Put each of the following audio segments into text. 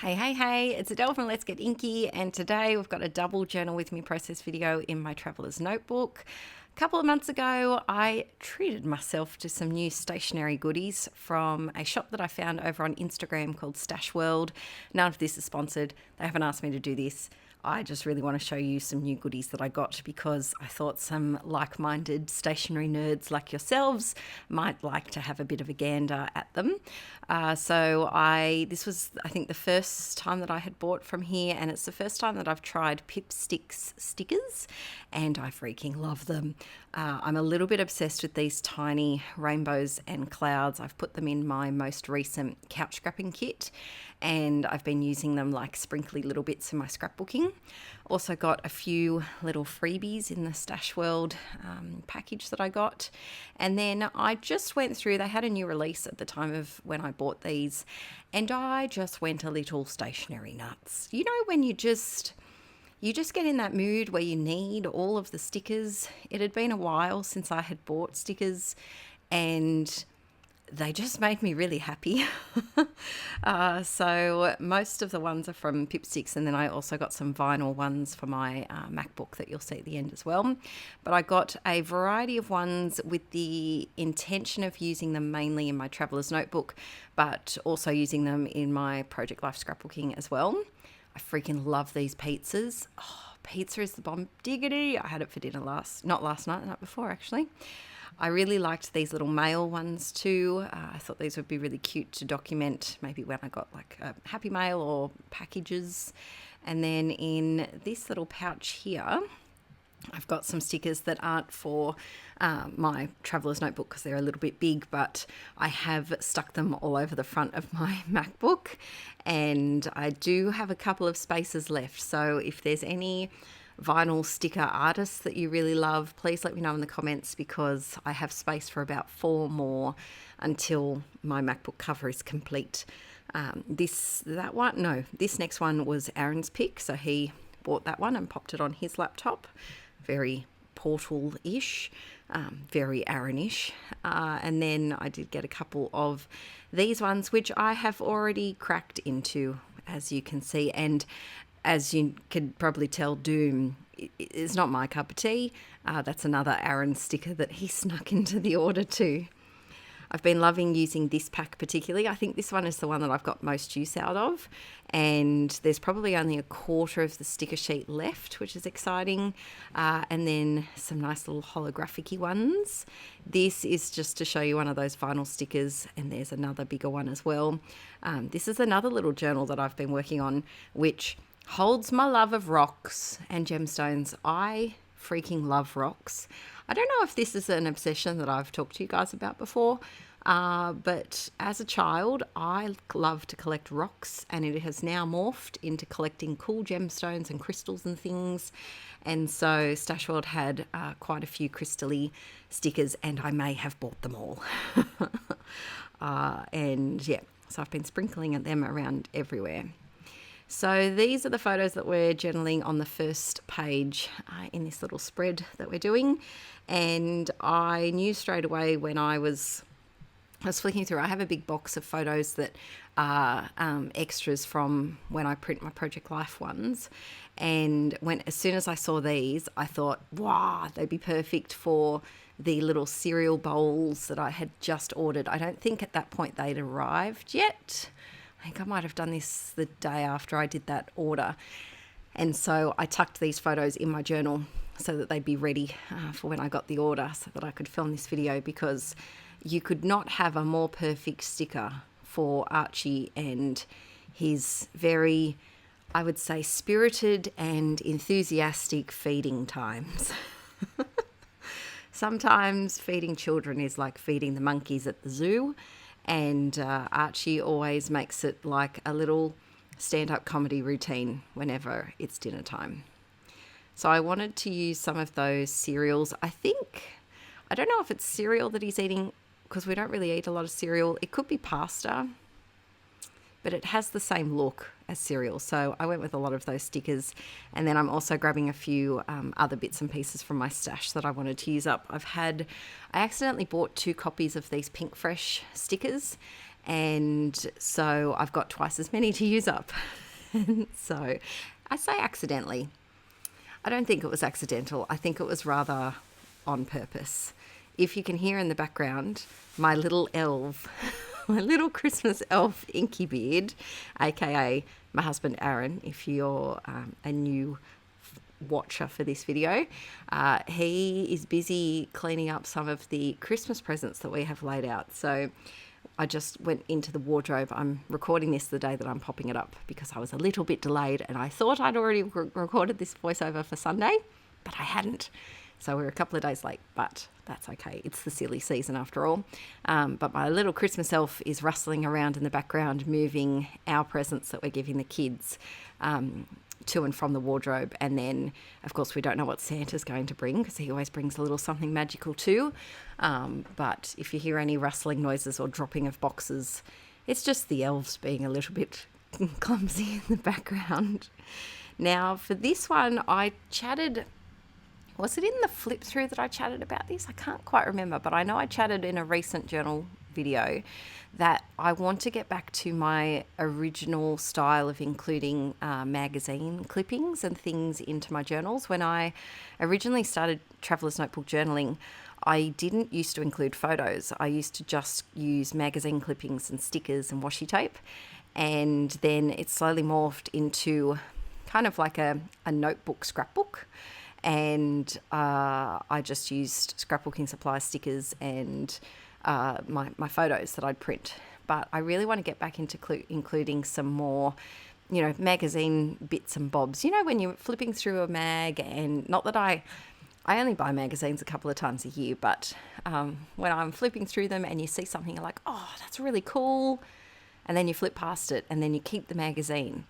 Hey, it's Adele from Let's Get Inkie, and today we've got a double journal with me process video in my traveller's notebook. A couple of months ago, I treated myself to some new stationery goodies from a shop that I found over on Instagram called Stashworld. None of this is sponsored. They haven't asked me to do this. I just really want to show you some new goodies that I got because I thought some like-minded stationery nerds like yourselves might like to have a bit of a gander at them. This was, I think, the first time that I had bought from here, and it's the first time that I've tried Pipsticks stickers, and I freaking love them. I'm a little bit obsessed with these tiny rainbows and clouds. I've put them in my most recent couch scrapping kit, and I've been using them like sprinkly little bits in my scrapbooking. Also got a few little freebies in the Stashworld package that I got. And then I just went through, they had a new release at the time of when I bought these, and I just went a little stationery nuts. You know, when you just get in that mood where you need all of the stickers. It had been a while since I had bought stickers, and they just made me really happy. So most of the ones are from Pipsticks, and then I also got some vinyl ones for my MacBook that you'll see at the end as well. But I got a variety of ones with the intention of using them mainly in my traveller's notebook, but also using them in my Project Life scrapbooking as well. I freaking love these pizzas. Oh, pizza is the bomb diggity. I had it for dinner not last night, the night before actually. I really liked these little mail ones too. I thought these would be really cute to document maybe when I got like a happy mail or packages. And then in this little pouch here, I've got some stickers that aren't for my traveller's notebook because they're a little bit big, but I have stuck them all over the front of my MacBook, and I do have a couple of spaces left. So if there's any vinyl sticker artists that you really love, please let me know in the comments, because I have space for about 4 more until my MacBook cover is complete. This next one was Aaron's pick, so he bought that one and popped it on his laptop. Very Portal-ish, very Aaron-ish. And then I did get a couple of these ones, which I have already cracked into, as you can see. And as you could probably tell, Doom is not my cup of tea. That's another Aaron sticker that he snuck into the order too. I've been loving using this pack particularly. I think this one is the one that I've got most use out of, and there's probably only a quarter of the sticker sheet left, which is exciting. And then some nice little holographic-y ones. This is just to show you one of those vinyl stickers, and there's another bigger one as well. This is another little journal that I've been working on, which holds my love of rocks and gemstones. I freaking love rocks. I don't know if this is an obsession that I've talked to you guys about before, but as a child, I loved to collect rocks, and it has now morphed into collecting cool gemstones and crystals and things. And so Stashworld had quite a few crystal-y stickers, and I may have bought them all. And yeah, so I've been sprinkling them around everywhere. So these are the photos that we're journaling on the first page in this little spread that we're doing. And I knew straight away when I was flicking through, I have a big box of photos that are extras from when I print my Project Life ones. And as soon as I saw these, I thought, wow, they'd be perfect for the little cereal bowls that I had just ordered. I don't think at that point they'd arrived yet. I think I might have done this the day after I did that order. And so I tucked these photos in my journal so that they'd be ready for when I got the order, so that I could film this video, because you could not have a more perfect sticker for Archie and his very, I would say, spirited and enthusiastic feeding times. Sometimes feeding children is like feeding the monkeys at the zoo. And Archie always makes it like a little stand-up comedy routine whenever it's dinner time. So I wanted to use some of those cereals. I don't know if it's cereal that he's eating, because we don't really eat a lot of cereal. It could be pasta, but it has the same look as cereal. So I went with a lot of those stickers. And then I'm also grabbing a few other bits and pieces from my stash that I wanted to use up. I accidentally bought 2 copies of these Pink Fresh stickers, And so I've got twice as many to use up. So I say accidentally. I don't think it was accidental. I think it was rather on purpose. If you can hear in the background, my little elf, my little Christmas elf Inkie beard, aka my husband Aaron, if you're a new watcher for this video, he is busy cleaning up some of the Christmas presents that we have laid out. So I just went into the wardrobe. I'm recording this the day that I'm popping it up because I was a little bit delayed and I thought I'd already recorded this voiceover for Sunday, but I hadn't. So we're a couple of days late, but that's okay. It's the silly season after all. But my little Christmas elf is rustling around in the background, moving our presents that we're giving the kids to and from the wardrobe. And then, of course, we don't know what Santa's going to bring because he always brings a little something magical too. But if you hear any rustling noises or dropping of boxes, it's just the elves being a little bit clumsy in the background. Now, for this one, I chatted... Was it in the flip through that I chatted about this? I can't quite remember, but I know I chatted in a recent journal video that I want to get back to my original style of including magazine clippings and things into my journals. When I originally started Traveller's Notebook journaling, I didn't used to include photos. I used to just use magazine clippings and stickers and washi tape. And then it slowly morphed into kind of like a notebook scrapbook. And I just used scrapbooking supply stickers and my photos that I'd print. But I really want to get back into including some more, magazine bits and bobs. When you're flipping through a mag, and not that I only buy magazines a couple of times a year, but when I'm flipping through them and you see something, you're like, oh, that's really cool. And then you flip past it and then you keep the magazine.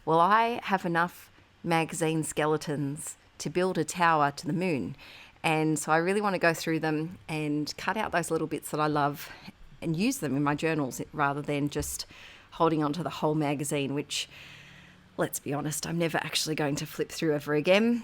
Well, I have enough magazine skeletons to build a tower to the moon. And so I really want to go through them and cut out those little bits that I love and use them in my journals rather than just holding on to the whole magazine, which, let's be honest, I'm never actually going to flip through ever again.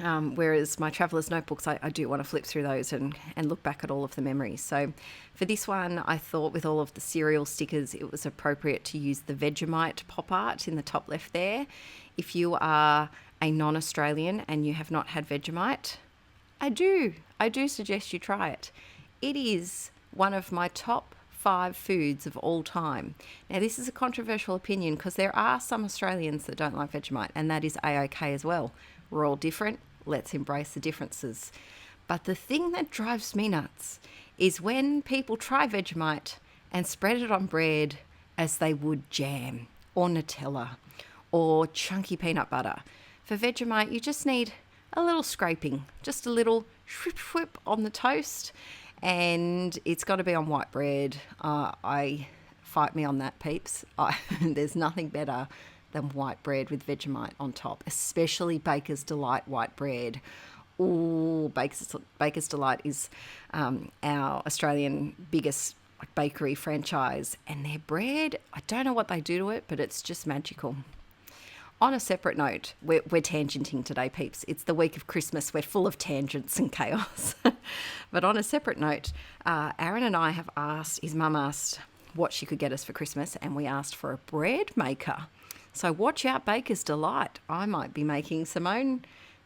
Whereas my Traveller's Notebooks, I do want to flip through those and look back at all of the memories. So for this one, I thought with all of the cereal stickers, it was appropriate to use the Vegemite pop art in the top left there. If you are a non-Australian and you have not had Vegemite, I do suggest you try it. It is one of my top 5 foods of all time. Now, this is a controversial opinion because there are some Australians that don't like Vegemite, and that is A-OK as well. We're all different. Let's embrace the differences. But the thing that drives me nuts is when people try Vegemite and spread it on bread as they would jam or Nutella or chunky peanut butter. For Vegemite, you just need a little scraping, just a little whip on the toast, and it's got to be on white bread. I fight me on that, peeps. There's nothing better than white bread with Vegemite on top, especially Baker's Delight white bread. Ooh, Baker's Delight is our Australian biggest bakery franchise, and their bread, I don't know what they do to it, but it's just magical. On a separate note, we're tangenting today, peeps. It's the week of Christmas. We're full of tangents and chaos. But on a separate note, Aaron and I have asked, his mum asked what she could get us for Christmas, and we asked for a bread maker. So watch out, Baker's Delight. I might be making some own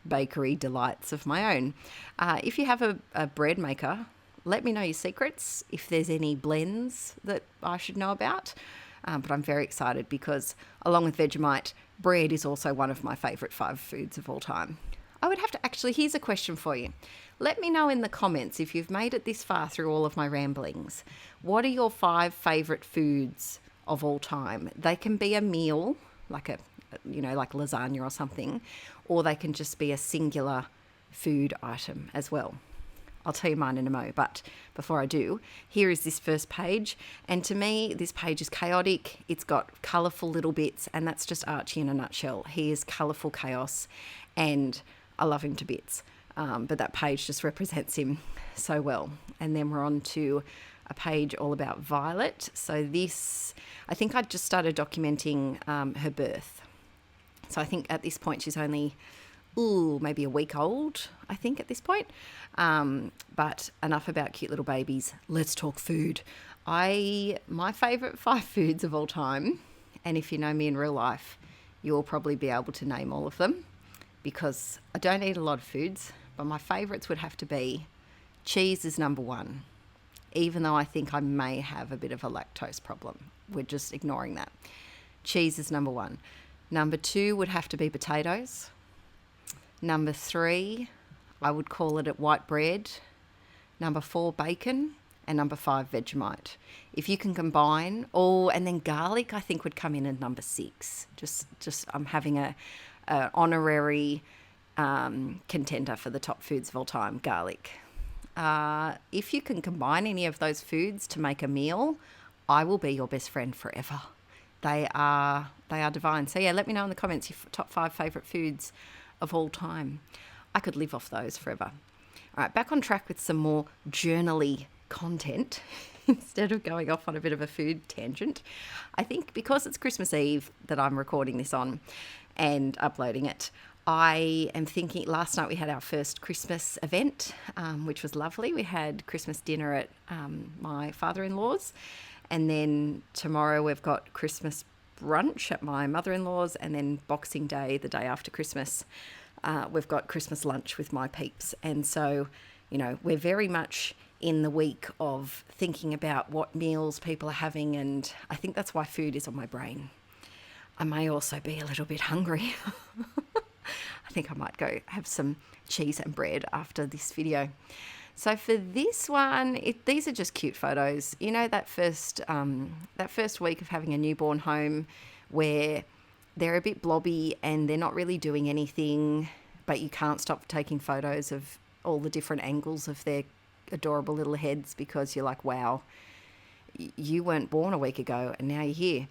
bakery delights of my own. If you have a bread maker, let me know your secrets, if there's any blends that I should know about. But I'm very excited because along with Vegemite, bread is also one of my favourite 5 foods of all time. I would have to actually, here's a question for you. Let me know in the comments if you've made it this far through all of my ramblings. What are your 5 favourite foods of all time? They can be a meal, like like lasagna or something, or they can just be a singular food item as well. I'll tell you mine in a mo, but before I do, here is this first page. And to me, this page is chaotic. It's got colourful little bits, and that's just Archie in a nutshell. He is colourful chaos, and I love him to bits. But that page just represents him so well. And then we're on to a page all about Violet. So this, I think I just started documenting her birth. So I think at this point she's only maybe a week old, I think, at this point. But enough about cute little babies. Let's talk food. My favourite 5 foods of all time, and if you know me in real life, you'll probably be able to name all of them because I don't eat a lot of foods, but my favourites would have to be cheese is number 1, even though I think I may have a bit of a lactose problem. We're just ignoring that. Cheese is number 1. Number 2 would have to be potatoes. Number 3, I would call it white bread. Number 4, bacon. And number 5, Vegemite. If you can combine and then garlic, I think would come in at number 6. Just I'm having a honorary contender for the top foods of all time, garlic. If you can combine any of those foods to make a meal, I will be your best friend forever. They are divine. So yeah, let me know in the comments your top 5 favourite foods of all time. I could live off those forever. All right, back on track with some more journal-y content instead of going off on a bit of a food tangent. I think because it's Christmas Eve that I'm recording this on and uploading it, I am thinking, last night we had our first Christmas event, which was lovely. We had Christmas dinner at my father-in-law's, and then tomorrow we've got Christmas brunch at my mother-in-law's, and then Boxing Day, the day after Christmas, we've got Christmas lunch with my peeps. And so, you know, we're very much in the week of thinking about what meals people are having, and I think that's why food is on my brain. I may also be a little bit hungry. I think I might go have some cheese and bread after this video. So for this one, these are just cute photos. You know, that first week of having a newborn home where they're a bit blobby and they're not really doing anything, but you can't stop taking photos of all the different angles of their adorable little heads because you're like, wow, you weren't born a week ago and now you're here.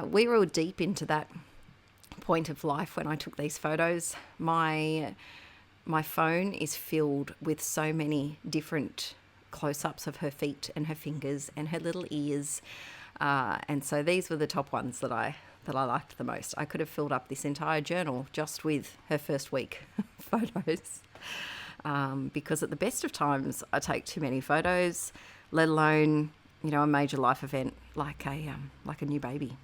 We were all deep into that point of life when I took these photos. My phone is filled with so many different close-ups of her feet and her fingers and her little ears, and so these were the top ones that I liked the most. I could have filled up this entire journal just with her first week photos, because at the best of times I take too many photos, let alone, you know, a major life event like a new baby.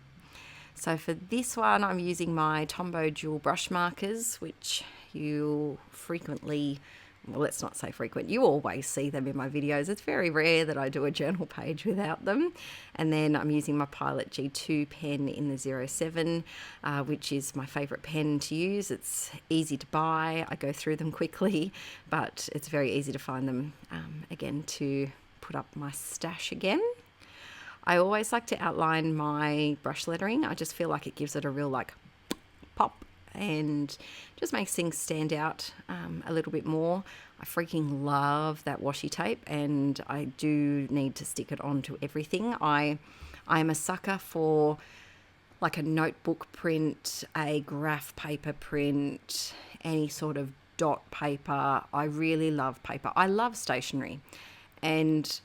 So for this one, I'm using my Tombow dual brush markers, which you frequently, well, let's not say frequent, you always see them in my videos. It's very rare that I do a journal page without them. And then I'm using my Pilot G2 pen in the 07, which is my favourite pen to use. It's easy to buy. I go through them quickly, but it's very easy to find them, again, to put up my stash again. I always like to outline my brush lettering. I just feel like it gives it a real pop and just makes things stand out a little bit more. I freaking love that washi tape, and I do need to stick it onto everything. I am a sucker for like a notebook print, a graph paper print, any sort of dot paper. I really love paper. I love stationery, and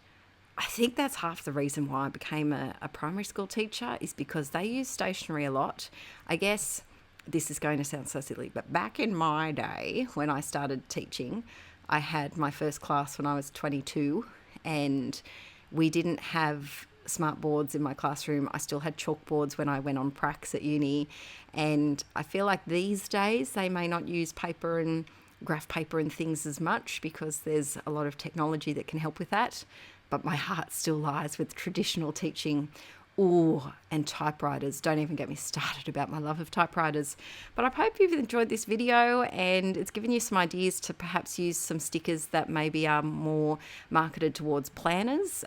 I think that's half the reason why I became a primary school teacher, is because they use stationery a lot. I guess this is going to sound so silly, but back in my day when I started teaching, I had my first class when I was 22, and we didn't have smart boards in my classroom. I still had chalkboards when I went on pracs at uni, and I feel like these days they may not use paper and graph paper and things as much because there's a lot of technology that can help with that. But my heart still lies with traditional teaching. Ooh, and typewriters. Don't even get me started about my love of typewriters. But I hope you've enjoyed this video and it's given you some ideas to perhaps use some stickers that maybe are more marketed towards planners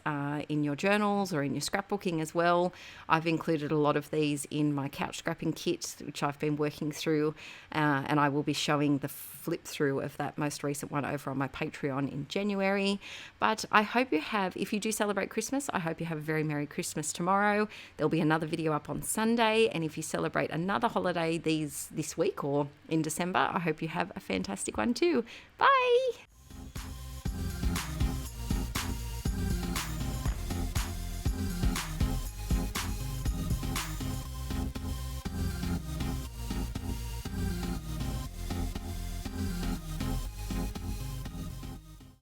in your journals or in your scrapbooking as well. I've included a lot of these in my couch scrapping kit, which I've been working through, and I will be showing the flip through of that most recent one over on my Patreon in January. But I hope you have, if you do celebrate Christmas, I hope you have a very Merry Christmas tomorrow. There'll be another video up on Sunday, and if you celebrate another holiday this week or in December, I hope you have a fantastic one too. Bye!